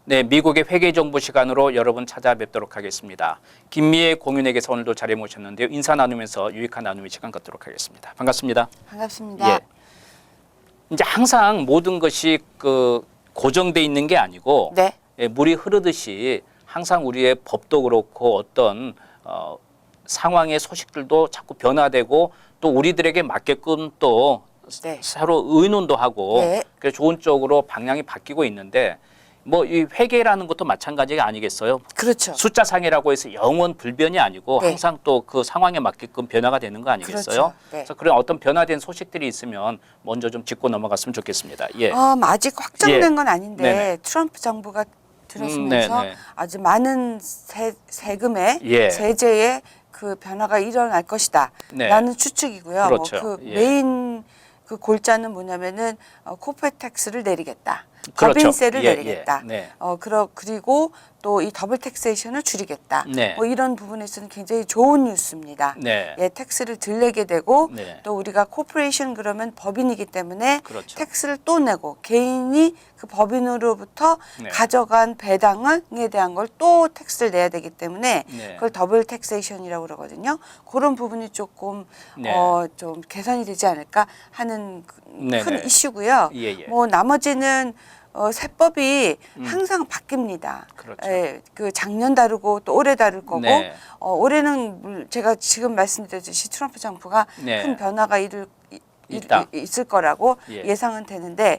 네, 미국의 회계 정보 시간으로 여러분 찾아뵙도록 하겠습니다. 김미애 공윤에게서 오늘도 자리에 모셨는데요. 인사 나누면서 유익한 나눔의 시간 갖도록 하겠습니다. 반갑습니다. 반갑습니다. 예. 이제 항상 모든 것이 고정돼 있는 게 아니고 네. 예, 물이 흐르듯이 항상 우리의 법도 그렇고 어떤 상황의 소식들도 자꾸 변화되고 또 우리들에게 맞게끔 또 네. 서로 의논도 하고 네. 그래서 좋은 쪽으로 방향이 바뀌고 있는데 뭐 이 회계라는 것도 마찬가지가 아니겠어요? 그렇죠. 숫자상이라고 해서 영원 불변이 아니고 네. 항상 또 그 상황에 맞게끔 변화가 되는 거 아니겠어요? 그렇죠. 네. 그래서 그런 어떤 변화된 소식들이 있으면 먼저 좀 짚고 넘어갔으면 좋겠습니다. 예. 아직 확정된 예. 건 아닌데 네네. 트럼프 정부가 들어서면서 네네. 아주 많은 세금의 예. 세제의 그 변화가 일어날 것이다. 네. 라는 추측이고요. 그렇죠. 그 예. 메인 그 골자는 뭐냐면은 코퍼레이트 텍스를 내리겠다. 그렇죠. 법인세를 예, 내리겠다. 예. 네. 그리고 또 이 더블 텍세이션을 줄이겠다. 네. 뭐 이런 부분에서는 굉장히 좋은 뉴스입니다. 네. 예, 텍스를 덜 내게 되고 네. 또 우리가 코퍼레이션 그러면 법인이기 때문에 그렇죠. 텍스를 또 내고 개인이 그 법인으로부터 네. 가져간 배당에 대한 걸 또 텍스를 내야 되기 때문에 네. 그걸 더블 텍세이션이라고 그러거든요. 그런 부분이 조금 네. 좀 개선이 되지 않을까 하는 네네. 큰 이슈고요. 예, 예. 뭐 나머지는 세법이 항상 바뀝니다. 그렇죠. 예, 그 작년 다르고 또 올해 다를 거고 네. 올해는 제가 지금 말씀드렸듯이 트럼프 정부가 네. 큰 변화가 있다. 있을 거라고 예. 예상은 되는데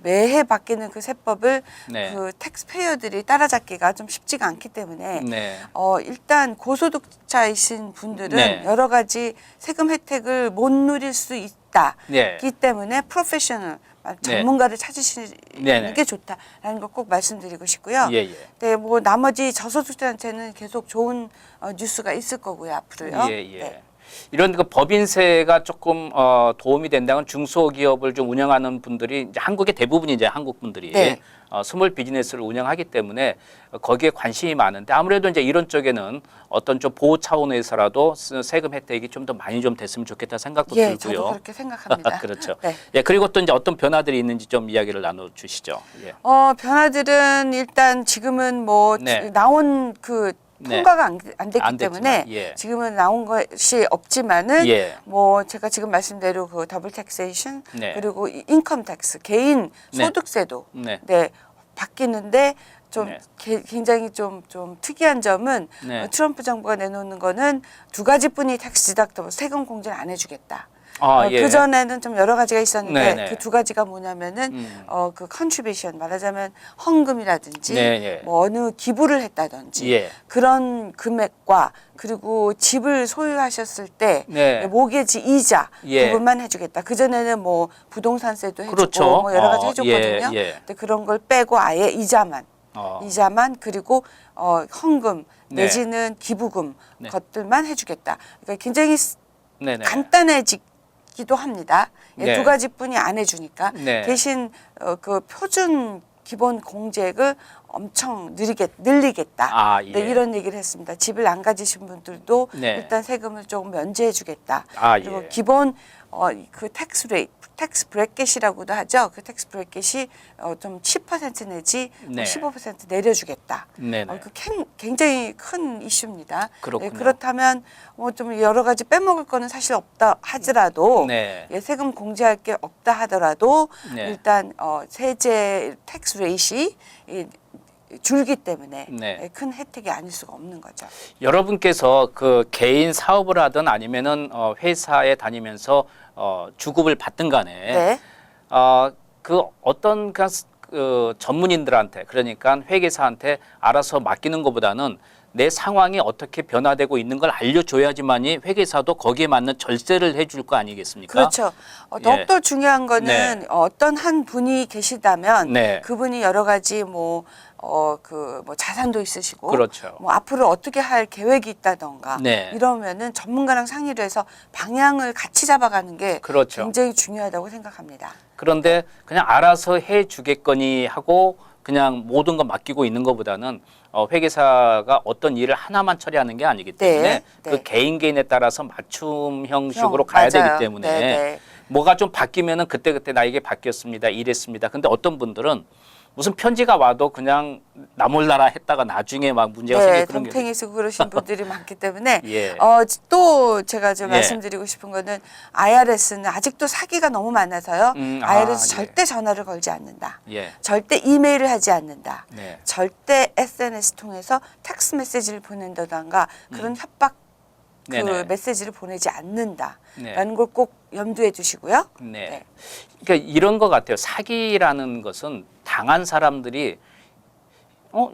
매해 바뀌는 그 세법을 네. 그 텍스페이어들이 따라잡기가 좀 쉽지가 않기 때문에 네. 일단 고소득자이신 분들은 네. 여러 가지 세금 혜택을 못 누릴 수 있다. 네. 기 때문에 프로페셔널 전문가를 찾으시는 네네. 게 좋다라는 걸 꼭 말씀드리고 싶고요. 예, 예. 네, 뭐 나머지 저소득자한테는 계속 좋은 뉴스가 있을 거고요 앞으로요. 예, 예. 네. 이런 그 법인세가 조금 도움이 된다면 중소기업을 좀 운영하는 분들이 이제 한국의 대부분이 이제 한국 분들이 네. 스몰 비즈니스를 운영하기 때문에 거기에 관심이 많은데 아무래도 이제 이런 쪽에는 어떤 좀 보호 차원에서라도 세금 혜택이 좀 더 많이 좀 됐으면 좋겠다 생각도 예, 들고요. 저도 그렇게 생각합니다. 그렇죠. 네. 예, 그리고 또 이제 어떤 변화들이 있는지 좀 이야기를 나눠 주시죠. 예. 변화들은 일단 지금은 뭐 네. 나온 그 네. 통과가 안 됐기 안 때문에 됐지만, 예. 지금은 나온 것이 없지만은 예. 뭐 제가 지금 말씀대로 그 더블 텍세이션 네. 그리고 인컴 텍스 개인 네. 소득세도 네. 바뀌는데 좀 네. 굉장히 좀 특이한 점은 네. 트럼프 정부가 내놓는 거는 두 가지뿐이 텍스 디덕터블 세금 공제를 안 해주겠다. 예. 그 전에는 좀 여러 가지가 있었는데 네네. 그 두 가지가 뭐냐면은 그 컨트리뷰션 말하자면 헌금이라든지 네네. 뭐 어느 기부를 했다든지 예. 그런 금액과 그리고 집을 소유하셨을 때 네. 모기지 이자 예. 부분만 해주겠다. 그 전에는 뭐 부동산세도 해주고 그렇죠. 뭐 여러 가지 해줬거든요. 예. 근데 그런 걸 빼고 아예 이자만 그리고 헌금 네. 내지는 기부금 네. 것들만 해주겠다. 그러니까 굉장히 네네. 간단해지기도 합니다. 네. 두 가지뿐이 안 해주니까 네. 대신 그 표준 기본 공제액을 엄청 늘리겠다. 예. 네, 이런 얘기를 했습니다. 집을 안 가지신 분들도 네. 일단 세금을 조금 면제해주겠다. 그리고 예. 기본 그 텍스 브래켓이라고도 하죠. 그 텍스 브래켓이 좀 10% 내지 네. 15% 내려주겠다. 네네. 굉장히 큰 이슈입니다. 그렇군요. 그렇다면 뭐 좀 여러 가지 빼먹을 거는 사실 없다 하더라도 네. 세금 공제할 게 없다 하더라도 네. 일단 세제 텍스 레이시 줄기 때문에 네. 큰 혜택이 아닐 수가 없는 거죠. 여러분께서 그 개인 사업을 하든 아니면은 회사에 다니면서 주급을 받든 간에 네. 그 어떤 그 전문인들한테 그러니까 회계사한테 알아서 맡기는 것보다는 내 상황이 어떻게 변화되고 있는 걸 알려줘야지만이 회계사도 거기에 맞는 절세를 해줄 거 아니겠습니까? 그렇죠. 더욱더 중요한 거는 네. 어떤 한 분이 계시다면 네. 그분이 여러 가지 뭐 자산도 있으시고 그렇죠. 뭐 앞으로 어떻게 할 계획이 있다던가 네. 이러면은 전문가랑 상의를 해서 방향을 같이 잡아가는 게 그렇죠. 굉장히 중요하다고 생각합니다. 그런데 그냥 알아서 해주겠거니 하고 그냥 모든 거 맡기고 있는 것보다는 회계사가 어떤 일을 하나만 처리하는 게 아니기 때문에 네. 그 개인에 따라서 맞춤 형식으로 가야 맞아요. 되기 때문에 네. 뭐가 좀 바뀌면은 그때그때 나에게 바뀌었습니다. 이랬습니다. 근데 어떤 분들은 무슨 편지가 와도 그냥 나 몰라라 했다가 나중에 막 문제가 네, 생기고 그런 게 덤탱이 쓰고 그러신 분들이 많기 때문에 예. 또 제가 좀 예. 말씀드리고 싶은 거는 IRS는 아직도 사기가 너무 많아서요. IRS 예. 절대 전화를 걸지 않는다. 예. 절대 이메일을 하지 않는다. 네. 절대 SNS 통해서 텍스트 메시지를 보낸다던가 그런 협박 그 네네. 메시지를 보내지 않는다라는 네. 걸 꼭 염두에 두시고요. 네. 네. 그러니까 이런 것 같아요. 사기라는 것은 당한 사람들이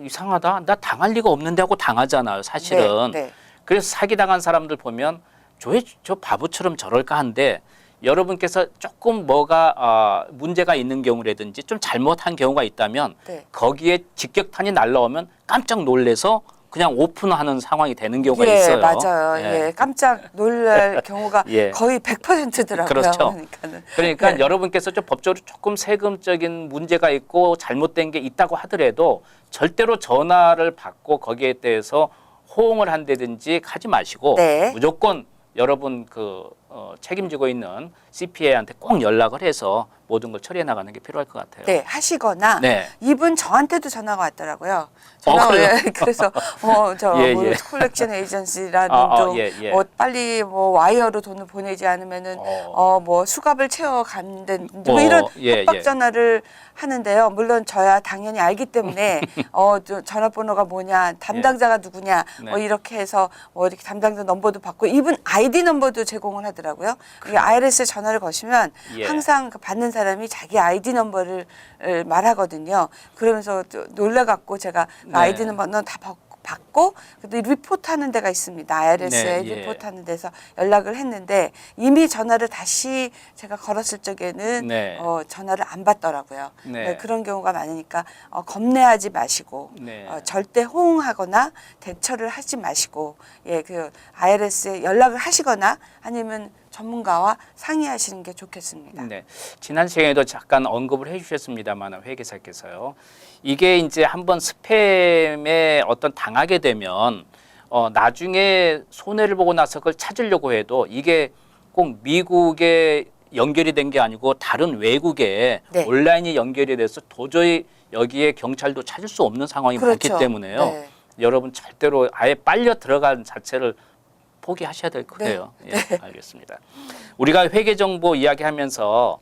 이상하다. 나 당할 리가 없는데 하고 당하잖아요. 사실은. 네, 네. 그래서 사기 당한 사람들 보면 저 바보처럼 저럴까 한데 여러분께서 조금 뭐가 문제가 있는 경우라든지 좀 잘못한 경우가 있다면 네. 거기에 직격탄이 날라오면 깜짝 놀래서 그냥 오픈하는 상황이 되는 경우가 예, 있어요. 맞아요. 예, 깜짝 놀랄 경우가 예. 거의 100%더라고요. 그렇죠. 그러니까 네. 여러분께서 좀 법적으로 조금 세금적인 문제가 있고 잘못된 게 있다고 하더라도 절대로 전화를 받고 거기에 대해서 호응을 한다든지 하지 마시고 네. 무조건 여러분 책임지고 있는 CPA한테 꼭 연락을 해서 모든 걸 처리해 나가는 게 필요할 것 같아요. 네, 하시거나 네. 이분 저한테도 전화가 왔더라고요. 그래요? 그래서 예, 예. 콜렉션 에이전시라는 예. 빨리 와이어로 돈을 보내지 않으면은 수갑을 채워 간다든지 뭐 이런 예, 협박 예. 전화를 하는데요. 물론 저야 당연히 알기 때문에 전화번호가 뭐냐, 담당자가 누구냐, 네. 이렇게 해서 이렇게 담당자 넘버도 받고 이분 아이디 넘버도 제공을 하더라고요. 이 IRS에 전화를 거시면 예. 항상 그 받는 사람이 자기 아이디 넘버를 말하거든요. 그러면서 놀래갖고 제가 네. 아이디 넘버는 다 받고 근데 리포트하는 데가 있습니다. IRS에 네, 예. 리포트하는 데서 연락을 했는데 이미 전화를 다시 제가 걸었을 적에는 네. 전화를 안 받더라고요. 네. 그런 경우가 많으니까 겁내하지 마시고 네. 절대 호응하거나 대처를 하지 마시고 그 IRS에 연락을 하시거나 아니면 전문가와 상의하시는 게 좋겠습니다. 네. 지난 시간에도 잠깐 언급을 해주셨습니다만 회계사께서요. 이게 이제 한번 스팸에 당하게 되면 나중에 손해를 보고 나서 그걸 찾으려고 해도 이게 꼭 미국에 연결이 된 게 아니고 다른 외국에 네. 온라인이 연결이 돼서 도저히 여기에 경찰도 찾을 수 없는 상황이 그렇죠. 많기 때문에요. 네. 여러분 절대로 아예 빨려 들어간 자체를 포기하셔야 될 거예요. 네. 예, 알겠습니다. 우리가 회계 정보 이야기하면서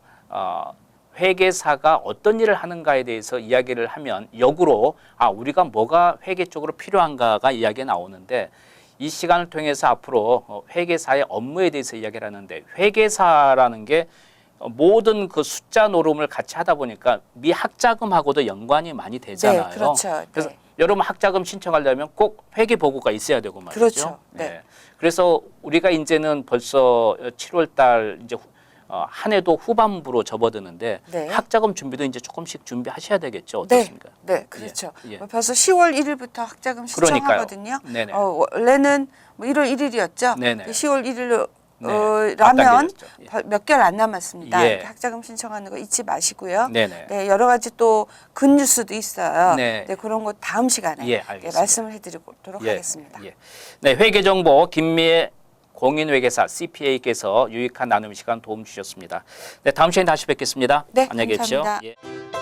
회계사가 어떤 일을 하는가에 대해서 이야기를 하면 역으로 우리가 뭐가 회계 쪽으로 필요한가가 이야기가 나오는데 이 시간을 통해서 앞으로 회계사의 업무에 대해서 이야기를 하는데 회계사라는 게 모든 그 숫자 노름을 같이 하다 보니까 미 학자금하고도 연관이 많이 되잖아요. 네, 그렇죠. 그래서 네. 여러분 학자금 신청하려면 꼭 회계 보고가 있어야 되고 말이죠. 그렇죠. 네. 그래서 우리가 이제는 벌써 7월 달 이제 한 해도 후반부로 접어드는데 네. 학자금 준비도 이제 조금씩 준비하셔야 되겠죠. 네, 어떻습니까? 네, 그렇죠. 예. 벌써 10월 1일부터 학자금 그러니까요. 신청하거든요. 네네. 원래는 1월 1일이었죠. 네네. 10월 1일로 네. 라면 앞당겨졌죠. 예. 몇 개월 안 남았습니다. 예. 학자금 신청하는 거 잊지 마시고요. 네네. 네, 여러 가지 또 근뉴스도 있어요. 네. 네, 그런 거 다음 시간에 예, 알겠습니다. 말씀을 해드리도록 하겠습니다. 예. 네, 회계정보 김미애 공인회계사 CPA께서 유익한 나눔 시간 도움 주셨습니다. 네, 다음 시간에 다시 뵙겠습니다. 네, 안녕히 계십시오. 감사합니다. 예.